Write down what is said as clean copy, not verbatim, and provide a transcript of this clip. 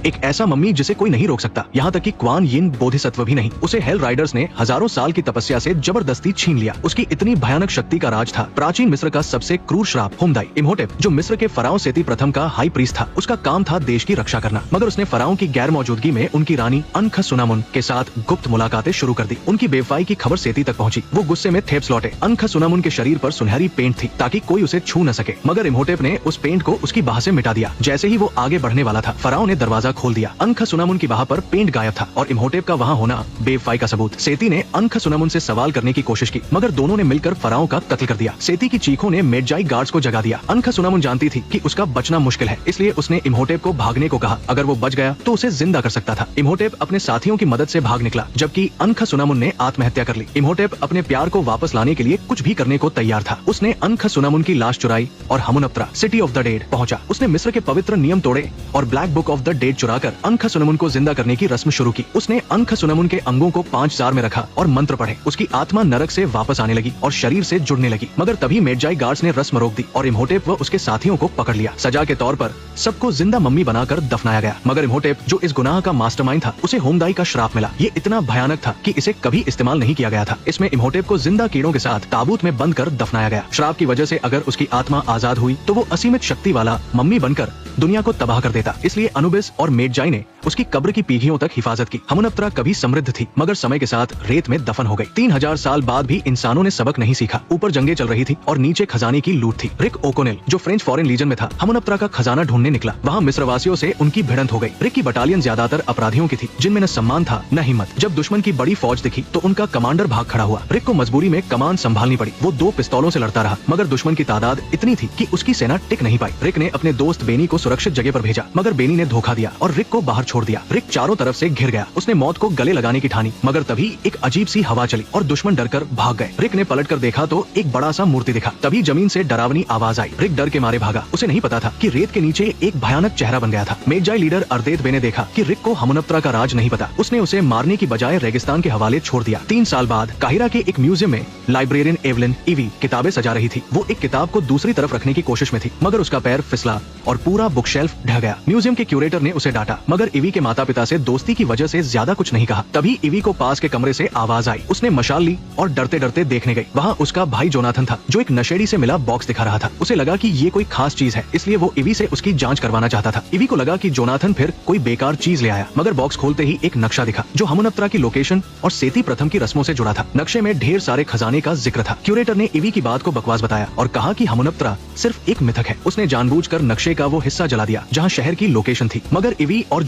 एक ऐसा मम्मी जिसे कोई नहीं रोक सकता, यहाँ तक कि क्वान यिन बोधिसत्व भी नहीं। उसे हेल राइडर्स ने हजारों साल की तपस्या से जबरदस्ती छीन लिया। उसकी इतनी भयानक शक्ति का राज था। प्राचीन मिस्र का सबसे क्रूर श्राप हुमदाई इम्होटेप, जो मिस्र के फराओ सेती प्रथम का हाई प्रीस्ट था, उसका काम था देश की रक्षा करना। मगर उसने फराओ की गैर मौजूदगी में उनकी रानी अनखसुनामुन के साथ गुप्त मुलाकातें शुरू कर दी। उनकी बेवफाई की खबर सेती तक पहुंची। वो गुस्से में थेप्स लौटे। अनखसुनामुन के शरीर पर सुनहरी पेंट थी ताकि कोई उसे छू न सके, मगर इम्होटेप ने उस पेंट को उसकी बाह से मिटा दिया। जैसे ही वो आगे बढ़ने वाला था, फराओ ने दरवाजा खोल दिया। अनखसुनामुन की बाह पर पेंट गायब था और इम्होटेप का वहाँ होना बेवफाई का सबूत। सेती ने अनखसुनामुन से सवाल करने की कोशिश की, मगर दोनों ने मिलकर फराओ का कत्ल कर दिया। सेती की चीखों ने मेडजाई गार्ड्स को जगा दिया। अनखसुनामुन जानती थी कि उसका बचना मुश्किल है, इसलिए उसने इम्होटेप को भागने को कहा। अगर वो बच गया तो उसे जिंदा कर सकता था। इम्होटेप अपने साथियों की मदद से भाग निकला, जबकि अनखसुनामुन ने आत्महत्या कर ली। इम्होटेप अपने प्यार को वापस लाने के लिए कुछ भी करने को तैयार था। उसने अनखसुनामुन की लाश चुराई और हमुनप्तरा, सिटी ऑफ द डेड, पहुंचा। उसने मिस्र के पवित्र नियम तोड़े और black book of the dead चुराकर अनखसुनामुन को जिंदा करने की रस्म शुरू की। उसने अनखसुनामुन के अंगों को 5 जार में रखा और मंत्र पढ़े। उसकी आत्मा नरक से वापस आने लगी और शरीर से जुड़ने लगी। मगर तभी मेडजाई गार्ड्स ने रस्म रोक दी और इम्होटेप व उसके साथियों को पकड़ लिया। सजा के तौर पर सबको जिंदा मम्मी बनाकर दफनाया गया। मगर इम्होटेप, जो इस गुनाह का मास्टरमाइंड था, उसे होमदाई का श्राप मिला। ये इतना भयानक था कि इसे कभी इस्तेमाल नहीं किया गया था। इसमें इम्होटेप को जिंदा कीड़ों के साथ ताबूत में बंद कर दफनाया गया। श्राप की वजह से अगर उसकी आत्मा आजाद हुई तो वो असीमित शक्ति वाला मम्मी बनकर दुनिया को तबाह कर देता। इसलिए अनुबिस और मेडजाई ने उसकी कब्र की पीढ़ियों तक हिफाजत की। हमुनप्तरा कभी समृद्ध थी, मगर समय के साथ रेत में दफन हो गई। 3000 साल बाद भी इंसानों ने सबक नहीं सीखा। ऊपर जंगें चल रही थी और नीचे खजाने की लूट थी। रिक ओकोनेल, जो फ्रेंच फॉरेन लीजन में था, हमुनप्तरा का खजाना ढूंढने निकला। वहाँ मिस्रवासियों से उनकी भिड़ंत हो गई। रिक की बटालियन ज्यादातर अपराधियों की थी, जिनमें न सम्मान था न हिम्मत। जब दुश्मन की बड़ी फौज दिखी तो उनका कमांडर भाग खड़ा हुआ। रिक को मजबूरी में कमान संभालनी पड़ी। वो 2 पिस्तौलों से लड़ता रहा, मगर दुश्मन की तादाद इतनी थी कि उसकी सेना टिक नहीं पाई। रिक ने अपने दोस्त बेनी को सुरक्षित जगह पर भेजा, मगर बेनी ने धोखा दिया और रिक को बाहर छोड़ दिया। रिक चारों तरफ से घिर गया। उसने मौत को गले लगाने की ठानी, मगर तभी एक अजीब सी हवा चली और दुश्मन डरकर भाग गए। रिक ने पलट कर देखा तो एक बड़ा सा मूर्ति दिखा। तभी जमीन से डरावनी आवाज आई। रिक डर के मारे भागा। उसे नहीं पता था कि रेत के नीचे एक भयानक चेहरा बन गया था। मेडजाई लीडर अर्देत बे ने देखा कि रिक को हमुनप्तरा का राज नहीं पता। उसने उसे मारने की बजाय रेगिस्तान के हवाले छोड़ दिया। 3 साल बाद काहिरा के एक म्यूजियम में लाइब्रेरियन एवलिन इवी किताबें सजा रही थी। वो एक किताब को दूसरी तरफ रखने की कोशिश में थी, मगर उसका पैर फिसला और पूरा बुक शेल्फ ढह गया। म्यूजियम के क्यूरेटर ने उसे डांटा, मगर इवी के माता पिता से दोस्ती की वजह से ज्यादा कुछ नहीं कहा। तभी इवी को पास के कमरे से आवाज आई। उसने मशाल ली और डरते डरते देखने गई। वहाँ उसका भाई जोनाथन था, जो एक नशेड़ी से मिला बॉक्स दिखा रहा था। उसे लगा कि ये कोई खास चीज है, इसलिए वो इवी से उसकी जांच करवाना चाहता था। इवी को लगा कि जोनाथन फिर कोई बेकार चीज ले आया, मगर बॉक्स खोलते ही एक नक्शा दिखा, जो हमुनप्तरा की लोकेशन और सेती प्रथम की रस्मों से जुड़ा था। नक्शे में ढेर सारे खजाने का जिक्र था। क्यूरेटर ने इवी की बात को बकवास बताया और कहा कि हमुनप्तरा सिर्फ एक मिथक है। उसने जानबूझकर नक्शे का वो हिस्सा जला दिया जहाँ शहर की लोकेशन थी, मगर इवी और